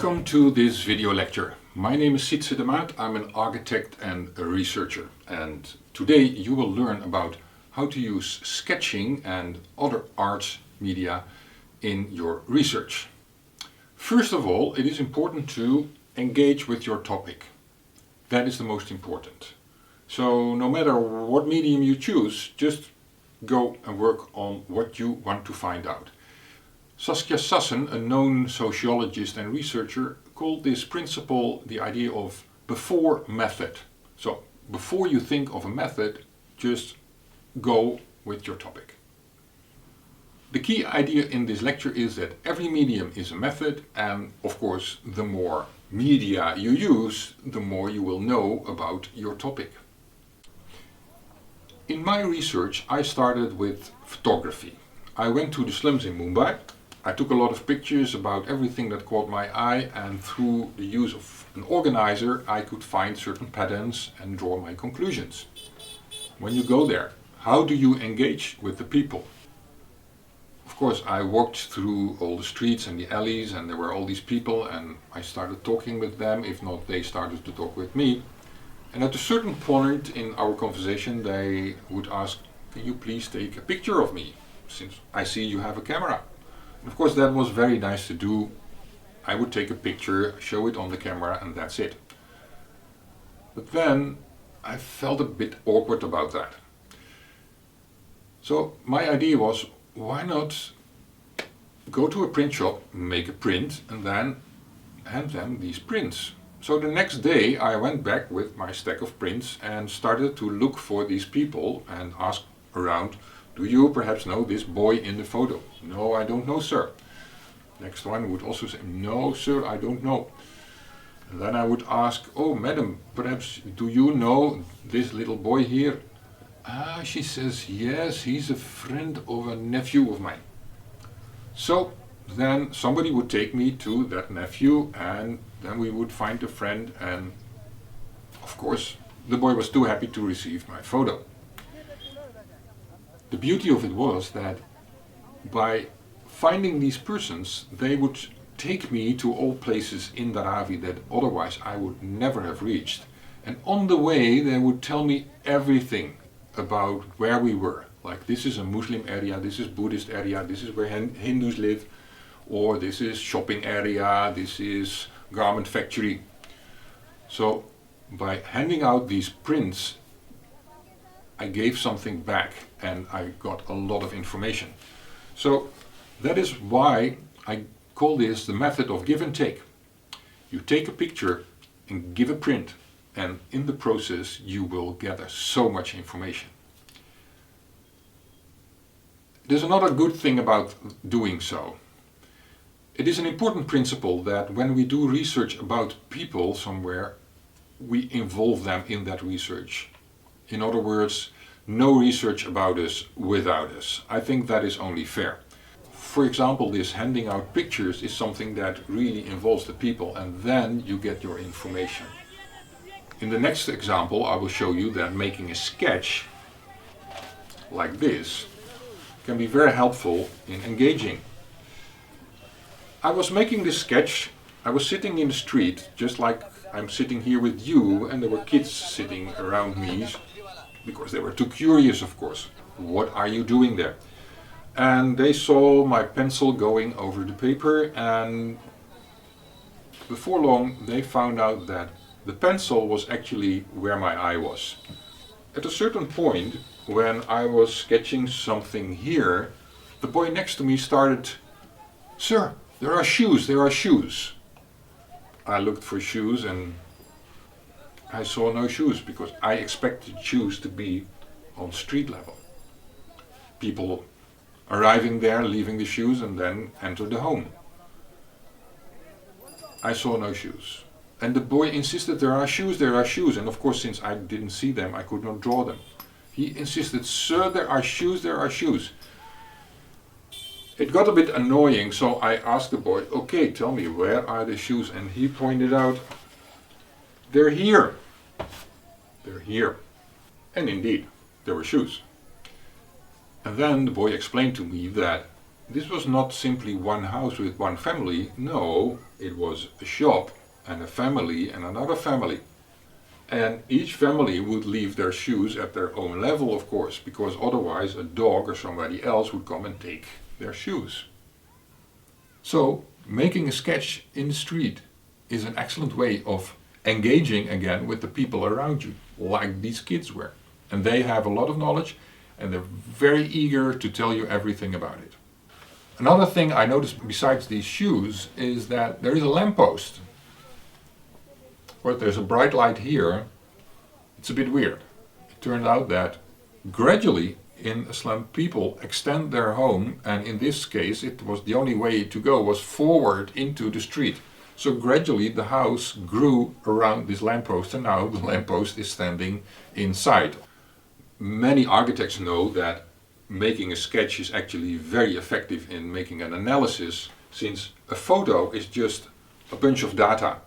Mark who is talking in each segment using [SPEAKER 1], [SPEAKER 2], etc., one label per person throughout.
[SPEAKER 1] Welcome to this video lecture. My name is Sytse de Maat. I'm an architect and a researcher, and today you will learn about how to use sketching and other art media in your research. First of all, it is important to engage with your topic. That is the most important. So no matter what medium you choose, just go and work on what you want to find out. Saskia Sassen, a known sociologist and researcher, called this principle the idea of before method. So before you think of a method, just go with your topic. The key idea in this lecture is that every medium is a method, and of course the more media you use, the more you will know about your topic. In my research I started with photography. I went to the slums in Mumbai. I took a lot of pictures about everything that caught my eye, and through the use of an organizer I could find certain patterns and draw my conclusions. When you go there, how do you engage with the people? Of course, I walked through all the streets and the alleys, and there were all these people, and I started talking with them. If not, they started to talk with me. And at a certain point in our conversation they would ask, "Can you please take a picture of me, since I see you have a camera?" Of course that was very nice to do. I would take a picture, show it on the camera, and that's it. But then I felt a bit awkward about that. So my idea was, why not go to a print shop, make a print, and then hand them these prints. So the next day I went back with my stack of prints and started to look for these people and ask around, "Do you perhaps know this boy in the photo?" "No, I don't know, sir." Next one would also say, "No, sir, I don't know." And then I would ask, "Oh, madam, perhaps do you know this little boy here?" "Ah," she says, "yes, he's a friend of a nephew of mine." So then somebody would take me to that nephew, and then we would find a friend, and of course the boy was too happy to receive my photo. The beauty of it was that by finding these persons, they would take me to all places in Dharavi that otherwise I would never have reached. And on the way they would tell me everything about where we were. Like, this is a Muslim area, this is Buddhist area, this is where Hindus live, or this is shopping area, this is garment factory. So by handing out these prints I gave something back, and I got a lot of information. So that is why I call this the method of give and take. You take a picture and give a print, and in the process you will gather so much information. There's another good thing about doing so. It is an important principle that when we do research about people somewhere, we involve them in that research. In other words, no research about us without us. I think that is only fair. For example, this handing out pictures is something that really involves the people, and then you get your information. In the next example I will show you that making a sketch like this can be very helpful in engaging. I was making this sketch, I was sitting in the street, just like I'm sitting here with you, and there were kids sitting around me, because they were too curious, of course. What are you doing there? And they saw my pencil going over the paper, and before long they found out that the pencil was actually where my eye was. At a certain point, when I was sketching something here, the boy next to me started, "Sir, there are shoes, there are shoes." I looked for shoes and I saw no shoes, because I expected shoes to be on street level. People arriving there, leaving the shoes, and then enter the home. I saw no shoes. And the boy insisted, "There are shoes, there are shoes." And of course, since I didn't see them, I could not draw them. He insisted, "Sir, there are shoes, there are shoes." It got a bit annoying, so I asked the boy, "Okay, tell me, where are the shoes?" And he pointed out, "They're here. They're here." And indeed, there were shoes. And then the boy explained to me that this was not simply one house with one family. No, it was a shop and a family and another family. And each family would leave their shoes at their own level, of course, because otherwise a dog or somebody else would come and take their shoes. So, making a sketch in the street is an excellent way of engaging again with the people around you, like these kids were. And they have a lot of knowledge and they're very eager to tell you everything about it. Another thing I noticed besides these shoes is that there is a lamppost. But there's a bright light here. It's a bit weird. It turned out that gradually in Islam people extend their home, and in this case it was the only way to go was forward into the street. So gradually the house grew around this lamppost, and now the lamppost is standing inside. Many architects know that making a sketch is actually very effective in making an analysis, since a photo is just a bunch of data.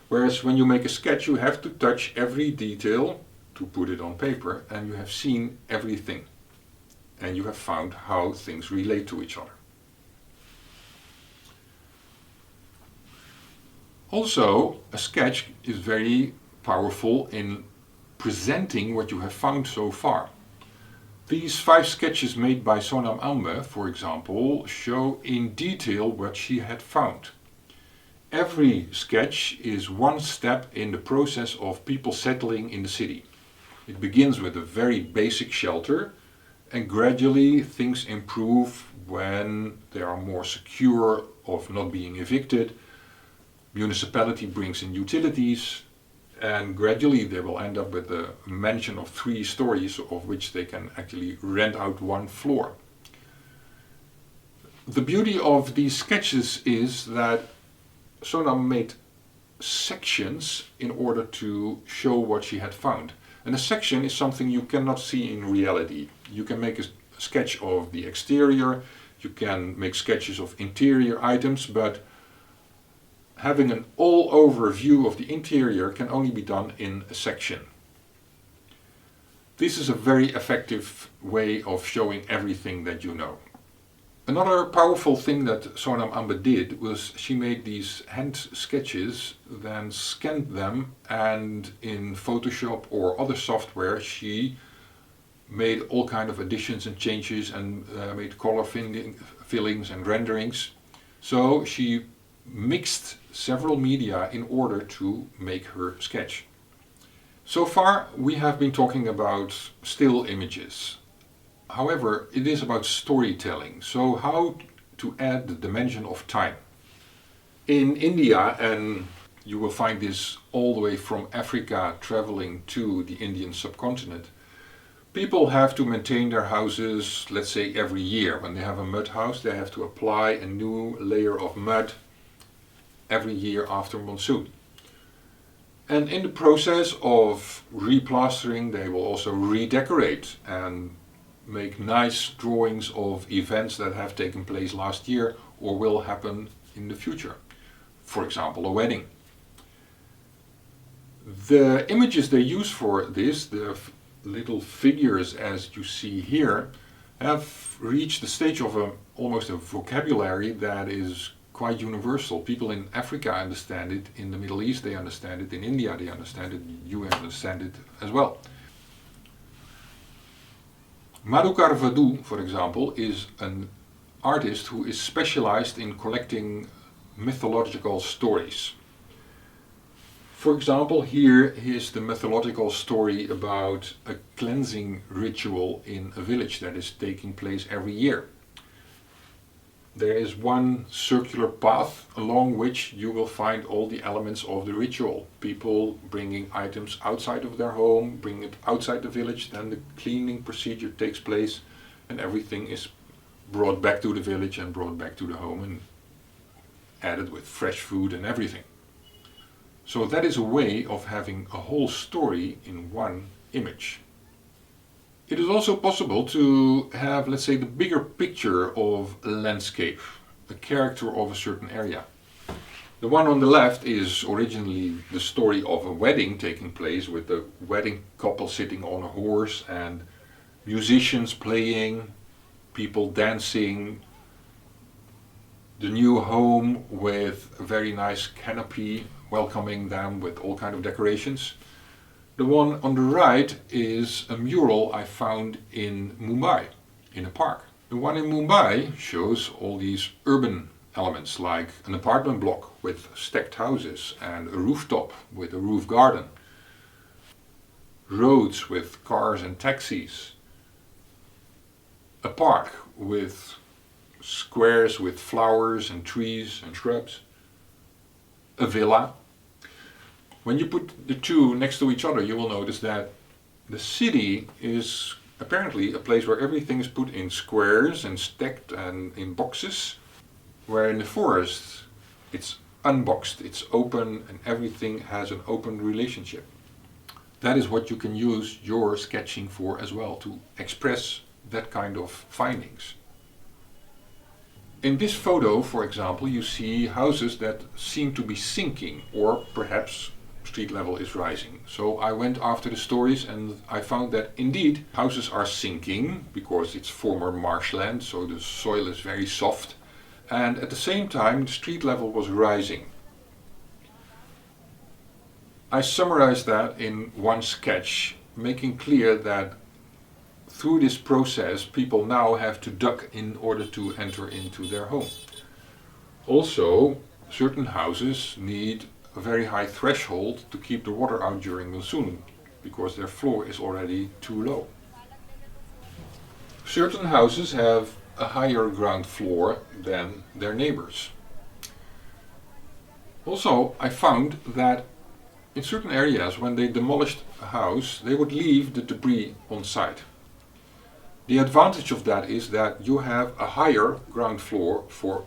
[SPEAKER 1] Whereas when you make a sketch, you have to touch every detail to put it on paper, and you have seen everything. And you have found how things relate to each other. Also, a sketch is very powerful in presenting what you have found so far. These 5 sketches made by Sonam Ambe, for example, show in detail what she had found. Every sketch is one step in the process of people settling in the city. It begins with a very basic shelter, and gradually things improve when they are more secure of not being evicted. Municipality brings in utilities, and gradually they will end up with a mansion of 3 stories, of which they can actually rent out 1 floor. The beauty of these sketches is that Sonam made sections in order to show what she had found. And a section is something you cannot see in reality. You can make a sketch of the exterior, you can make sketches of interior items, but having an all-over view of the interior can only be done in a section. This is a very effective way of showing everything that you know. Another powerful thing that Sonam Ambe did was she made these hand sketches, then scanned them, and in Photoshop or other software she made all kind of additions and changes and made color fillings and renderings. So she mixed several media in order to make her sketch. So far we have been talking about still images. However, it is about storytelling, so how to add the dimension of time. In India, and you will find this all the way from Africa traveling to the Indian subcontinent, people have to maintain their houses, let's say every year. When they have a mud house, they have to apply a new layer of mud every year after monsoon. And in the process of replastering, they will also redecorate and make nice drawings of events that have taken place last year or will happen in the future. For example, a wedding. The images they use for this, the little figures as you see here, have reached the stage of almost a vocabulary that is quite universal. People in Africa understand it, in the Middle East they understand it, in India they understand it, you understand it as well. Madhukar Vadu, for example, is an artist who is specialized in collecting mythological stories. For example, here is the mythological story about a cleansing ritual in a village that is taking place every year. There is one circular path along which you will find all the elements of the ritual. People bringing items outside of their home, bring it outside the village, then the cleaning procedure takes place and everything is brought back to the village and brought back to the home and added with fresh food and everything. So that is a way of having a whole story in one image. It is also possible to have, let's say, the bigger picture of a landscape, a character of a certain area. The one on the left is originally the story of a wedding taking place with the wedding couple sitting on a horse and musicians playing, people dancing, the new home with a very nice canopy welcoming them with all kind of decorations. The one on the right is a mural I found in Mumbai, in a park. The one in Mumbai shows all these urban elements like an apartment block with stacked houses and a rooftop with a roof garden, roads with cars and taxis, a park with squares with flowers and trees and shrubs, a villa. When you put the two next to each other, you will notice that the city is apparently a place where everything is put in squares and stacked and in boxes, where in the forest it's unboxed, it's open, and everything has an open relationship. That is what you can use your sketching for as well, to express that kind of findings. In this photo, for example, you see houses that seem to be sinking, or perhaps street level is rising. So I went after the stories and I found that indeed houses are sinking because it's former marshland, so the soil is very soft, and at the same time the street level was rising. I summarized that in one sketch, making clear that through this process people now have to duck in order to enter into their home. Also, certain houses need a very high threshold to keep the water out during monsoon, because their floor is already too low. Certain houses have a higher ground floor than their neighbors. Also, I found that in certain areas, when they demolished a house, they would leave the debris on site. The advantage of that is that you have a higher ground floor for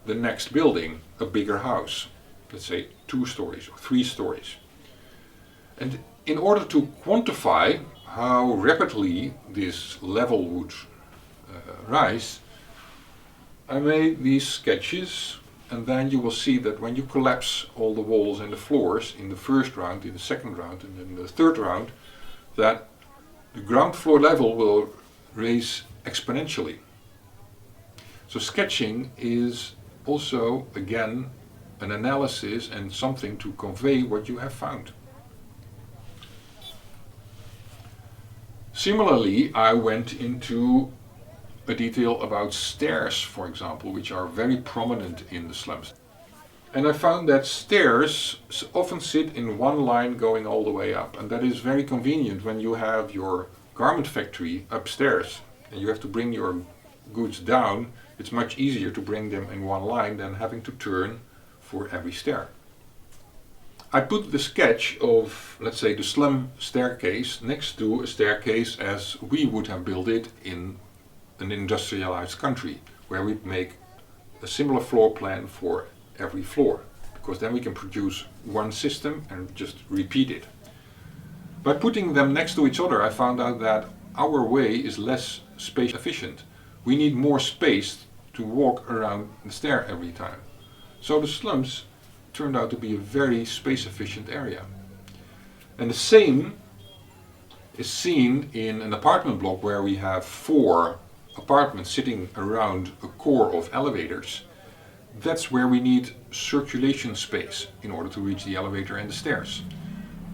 [SPEAKER 1] the next building, a bigger house, let's say 2 stories or 3 stories. And in order to quantify how rapidly this level would rise, I made these sketches, and then you will see that when you collapse all the walls and the floors in the first round, in the second round, and in the third round, that the ground floor level will raise exponentially. So sketching is also, again, an analysis and something to convey what you have found. Similarly, I went into a detail about stairs, for example, which are very prominent in the slums. And I found that stairs often sit in one line going all the way up, and that is very convenient when you have your garment factory upstairs and you have to bring your goods down. It's much easier to bring them in one line than having to turn for every stair. I put the sketch of, let's say, the slum staircase next to a staircase as we would have built it in an industrialized country, where we make a similar floor plan for every floor, because then we can produce one system and just repeat it. By putting them next to each other, I found out that our way is less space efficient. We need more space to walk around the stair every time. So the slums turned out to be a very space efficient area. And the same is seen in an apartment block where we have 4 apartments sitting around a core of elevators. That's where we need circulation space in order to reach the elevator and the stairs.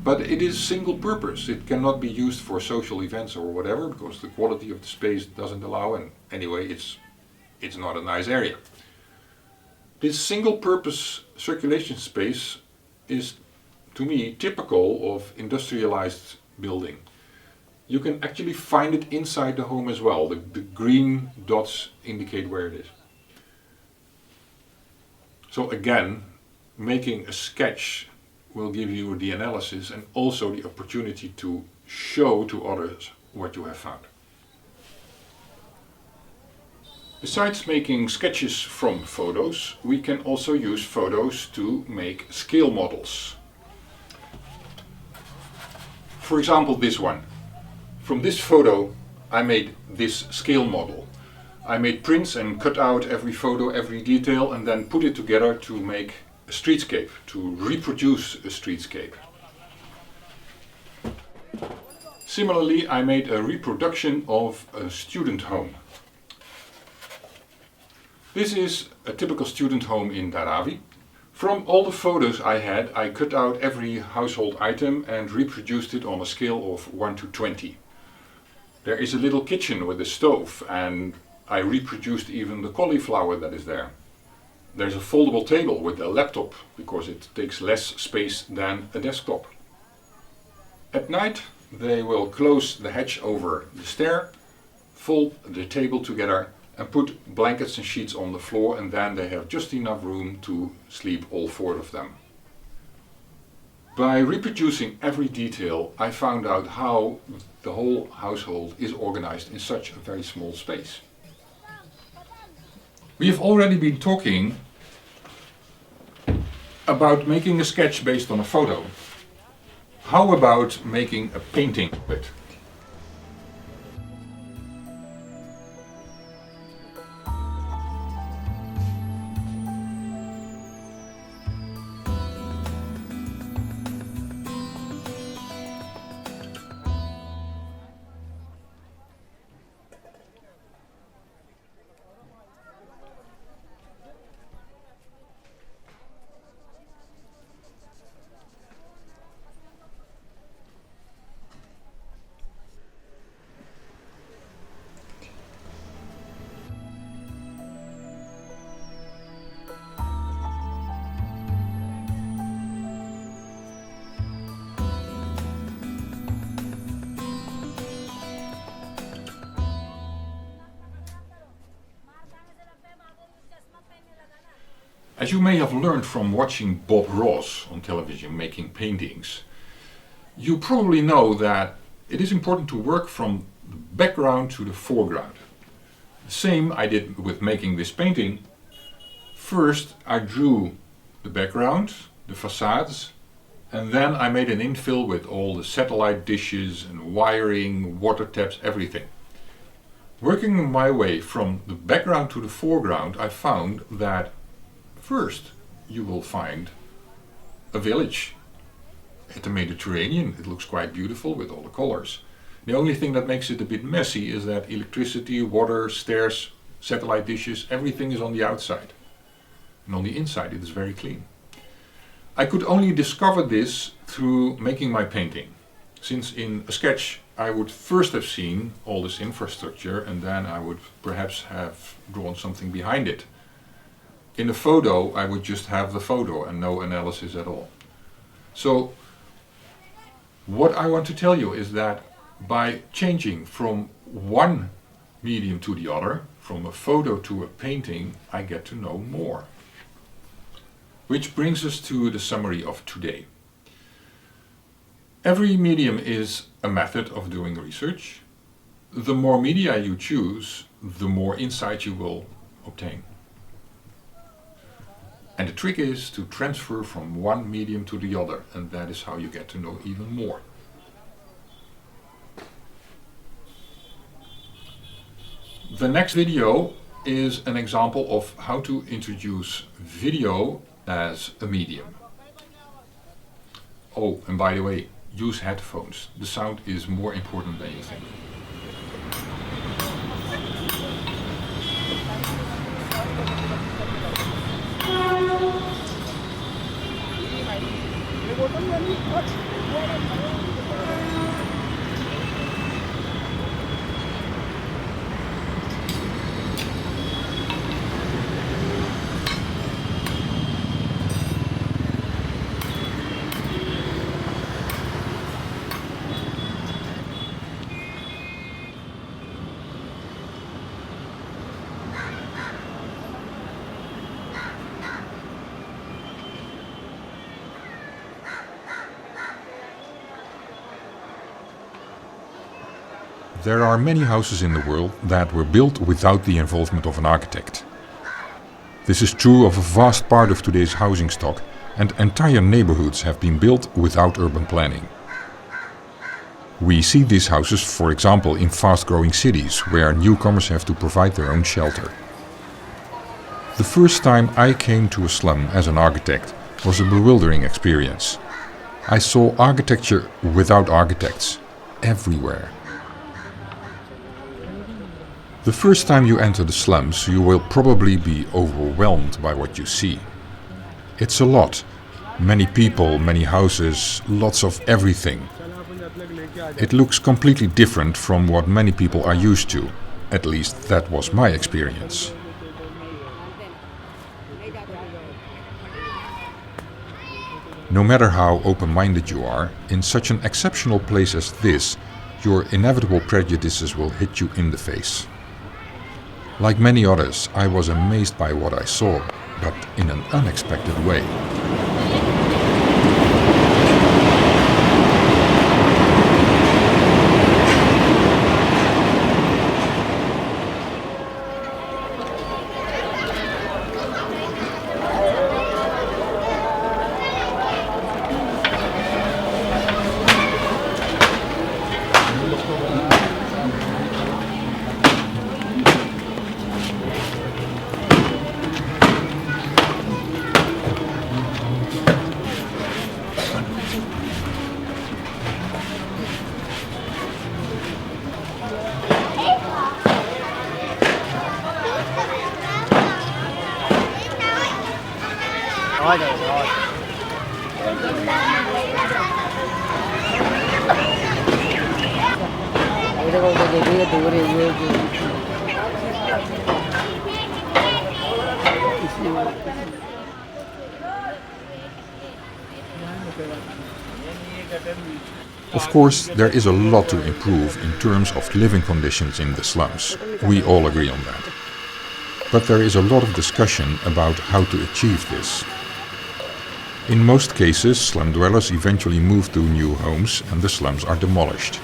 [SPEAKER 1] But it is single purpose. It cannot be used for social events or whatever, because the quality of the space doesn't allow, and anyway it's not a nice area. This single purpose circulation space is, to me, typical of industrialized building. You can actually find it inside the home as well. The green dots indicate where it is. So again, making a sketch will give you the analysis and also the opportunity to show to others what you have found. Besides making sketches from photos, we can also use photos to make scale models. For example, this one. From this photo I made this scale model. I made prints and cut out every photo, every detail, and then put it together to make a streetscape, to reproduce a streetscape. Similarly, I made a reproduction of a student home. This is a typical student home in Dharavi. From all the photos I had, I cut out every household item and reproduced it on a scale of 1 to 20. There is a little kitchen with a stove, and I reproduced even the cauliflower that is there. There's a foldable table with a laptop, because it takes less space than a desktop. At night they will close the hatch over the stair, fold the table together and put blankets and sheets on the floor, and then they have just enough room to sleep, all 4 of them. By reproducing every detail, I found out how the whole household is organized in such a very small space. We have already been talking about making a sketch based on a photo. How about making a painting of it? As you may have learned from watching Bob Ross on television making paintings, you probably know that it is important to work from the background to the foreground. The same I did with making this painting. First I drew the background, the facades, and then I made an infill with all the satellite dishes and wiring, water taps, everything. Working my way from the background to the foreground, I found that first you will find a village at the Mediterranean. It looks quite beautiful with all the colors. The only thing that makes it a bit messy is that electricity, water, stairs, satellite dishes, everything is on the outside. And on the inside it is very clean. I could only discover this through making my painting, since in a sketch I would first have seen all this infrastructure and then I would perhaps have drawn something behind it. In a photo I would just have the photo and no analysis at all. So what I want to tell you is that by changing from one medium to the other, from a photo to a painting, I get to know more. Which brings us to the summary of today. Every medium is a method of doing research. The more media you choose, the more insight you will obtain. And the trick is to transfer from one medium to the other, and that is how you get to know even more. The next video is an example of how to introduce video as a medium. Oh, and by the way, use headphones. The sound is more important than you think. There are many houses in the world that were built without the involvement of an architect. This is true of a vast part of today's housing stock, and entire neighborhoods have been built without urban planning. We see these houses, for example, in fast-growing cities, where newcomers have to provide their own shelter. The first time I came to a slum as an architect was a bewildering experience. I saw architecture without architects, everywhere. The first time you enter the slums, you will probably be overwhelmed by what you see. It's a lot. Many people, many houses, lots of everything. It looks completely different from what many people are used to. At least that was my experience. No matter how open-minded you are, in such an exceptional place as this, your inevitable prejudices will hit you in the face. Like many others, I was amazed by what I saw, but in an unexpected way. Of course, there is a lot to improve in terms of living conditions in the slums. We all agree on that. But there is a lot of discussion about how to achieve this. In most cases, slum dwellers eventually move to new homes and the slums are demolished.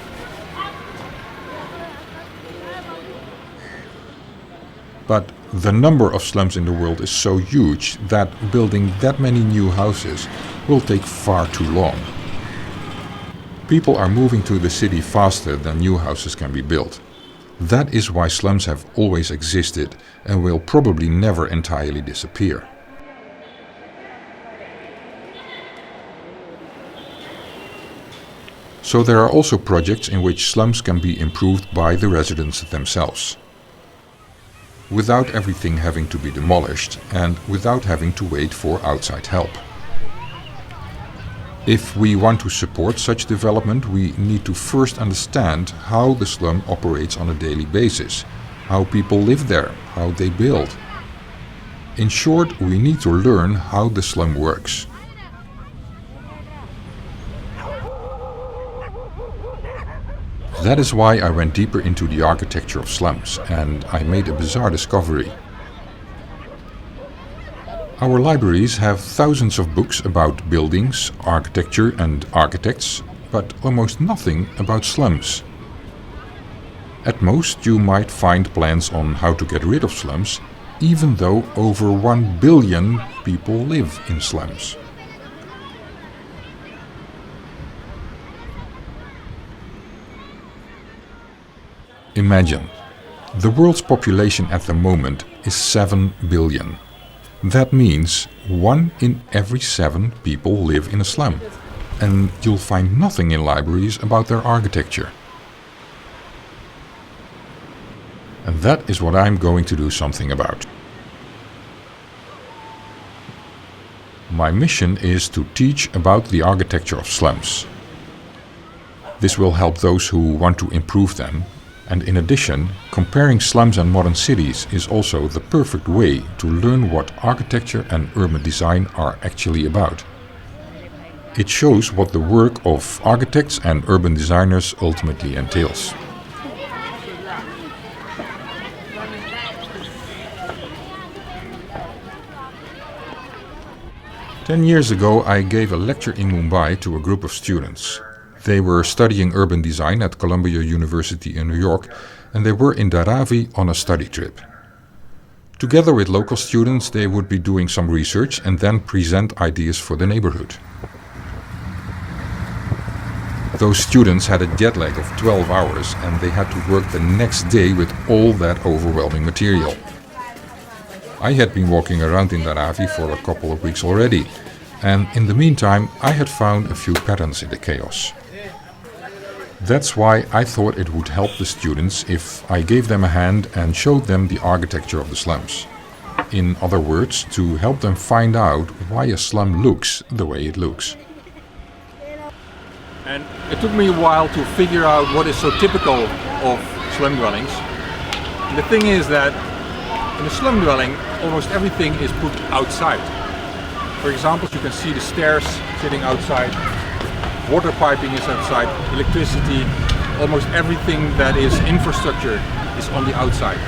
[SPEAKER 1] But the number of slums in the world is so huge that building that many new houses will take far too long. People are moving to the city faster than new houses can be built. That is why slums have always existed and will probably never entirely disappear. So there are also projects in which slums can be improved by the residents themselves, without everything having to be demolished and without having to wait for outside help. If we want to support such development, we need to first understand how the slum operates on a daily basis, how people live there, how they build. In short, we need to learn how the slum works. That is why I went deeper into the architecture of slums, and I made a bizarre discovery. Our libraries have thousands of books about buildings, architecture and architects, but almost nothing about slums. At most, you might find plans on how to get rid of slums, even though over 1 billion people live in slums. Imagine, the world's population at the moment is 7 billion. That means 1 in every 7 people live in a slum, and you'll find nothing in libraries about their architecture. And that is what I'm going to do something about. My mission is to teach about the architecture of slums. This will help those who want to improve them. And in addition, comparing slums and modern cities is also the perfect way to learn what architecture and urban design are actually about. It shows what the work of architects and urban designers ultimately entails. Ten years ago, I gave a lecture in Mumbai to a group of students. They were studying urban design at Columbia University in New York, and they were in Dharavi on a study trip. Together with local students, they would be doing some research and then present ideas for the neighborhood. Those students had a jet lag of 12 hours and they had to work the next day with all that overwhelming material. I had been walking around in Dharavi for a couple of weeks already, and in the meantime I had found a few patterns in the chaos. That's why I thought it would help the students if I gave them a hand and showed them the architecture of the slums. In other words, to help them find out why a slum looks the way it looks. And it took me a while to figure out what is so typical of slum dwellings. And the thing is that in a slum dwelling, almost everything is put outside. For example, you can see the stairs sitting outside, water piping is outside, electricity, almost everything that is infrastructure is on the outside.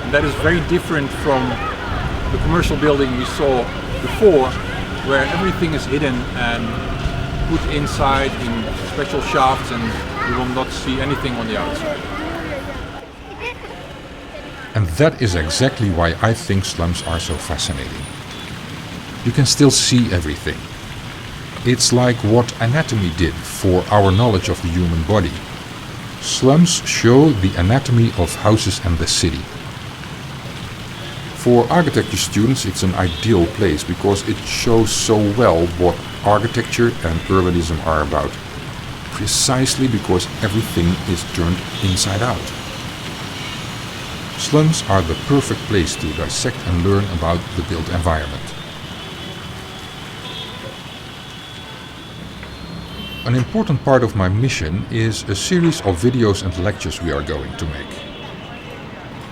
[SPEAKER 1] And that is very different from the commercial building we saw before, where everything is hidden and put inside in special shafts and you will not see anything on the outside. And that is exactly why I think slums are so fascinating. You can still see everything. It's like what anatomy did for our knowledge of the human body. Slums show the anatomy of houses and the city. For architecture students, it's an ideal place because it shows so well what architecture and urbanism are about. Precisely because everything is turned inside out. Slums are the perfect place to dissect and learn about the built environment. An important part of my mission is a series of videos and lectures we are going to make.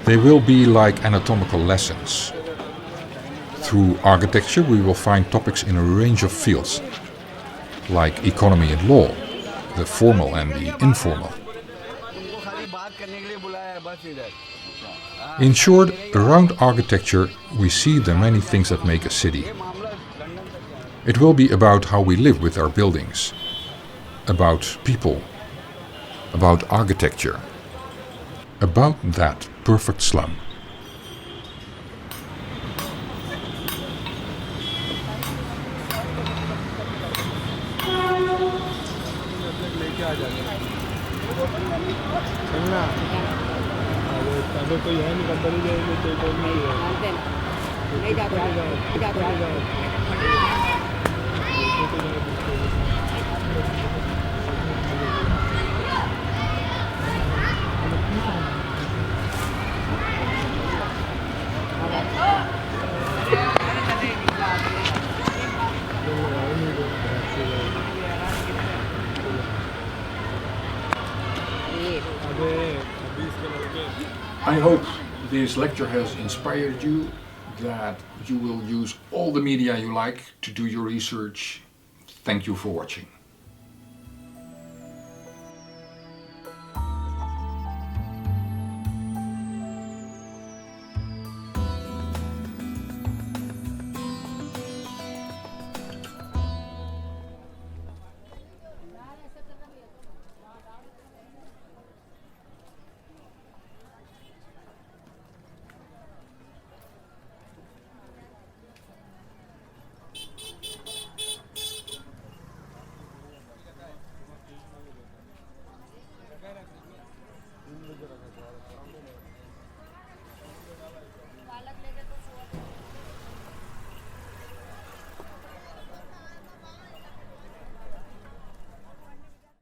[SPEAKER 1] They will be like anatomical lessons. Through architecture we will find topics in a range of fields, like economy and law, the formal and the informal. In short, around architecture we see the many things that make a city. It will be about how we live with our buildings, about people, about architecture, about that perfect slum. I hope this lecture has inspired you, that you will use all the media you like to do your research. Thank you for watching.